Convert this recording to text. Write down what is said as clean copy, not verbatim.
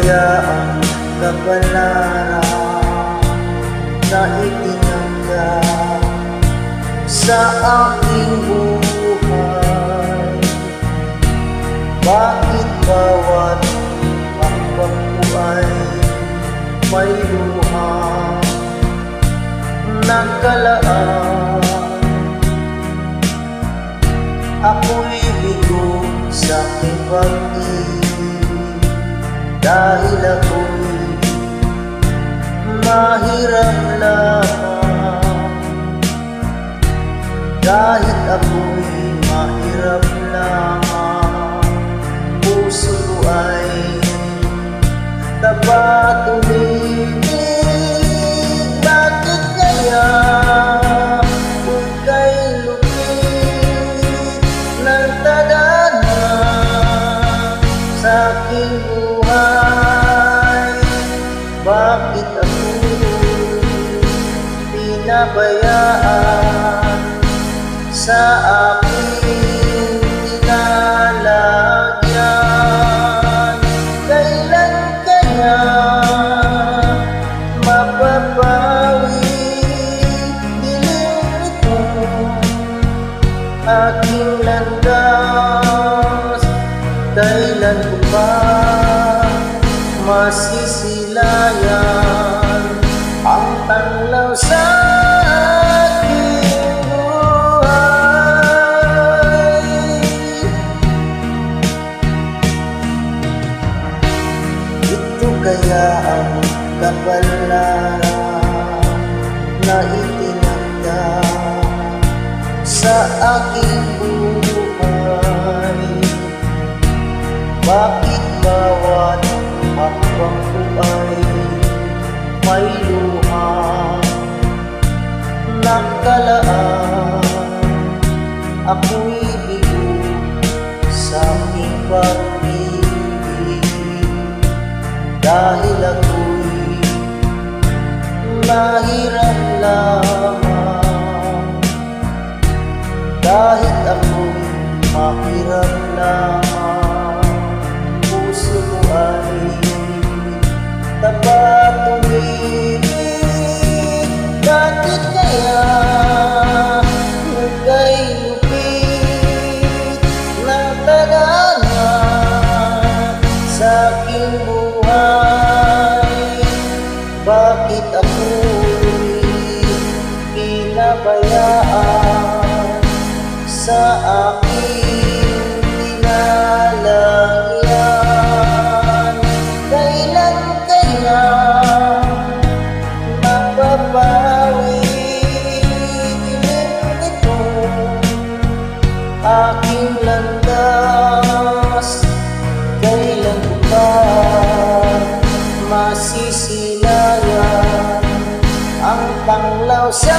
kaya ang kapalaran na itinanggap sa aking buhay? Bakit bawat hakbang ko ay may luha nagkalaan? Ako'y bigo sa aking pag-ibig dahil ako'y mahirap lamang. Kahit ako'y mahirap lamang, puso ko ay tapat umibig. Bakit kaya kung kay lupit ng tadhana sa aking buhay? Bakit ako'y pinabayaan sa aking dinalagyan? Kailan kaya mapapawi dilim ito aking landas? Kailan ko ba masisilayan ang tanglaw sa aking buhay? Ito kaya ang kapalaran na itinanggap sa aking buhay? Bakit bawat hakbang ko ay may luha nagkalaan? Ako'y bigo sa aking pag-ibig dahil ako'y mahirap lamang. Kahit ako'y mahirap lamang, puso ko ay tapat umibig. Bakit kaya kung kay lupit ng tadhana sa aking buhay? Bakit ako'y pinabayaan sa aking dinalagyan? Kailan kaya mapapawi dilim ito aking landas? Kailan ko ba masisilayan ang tanglaw sa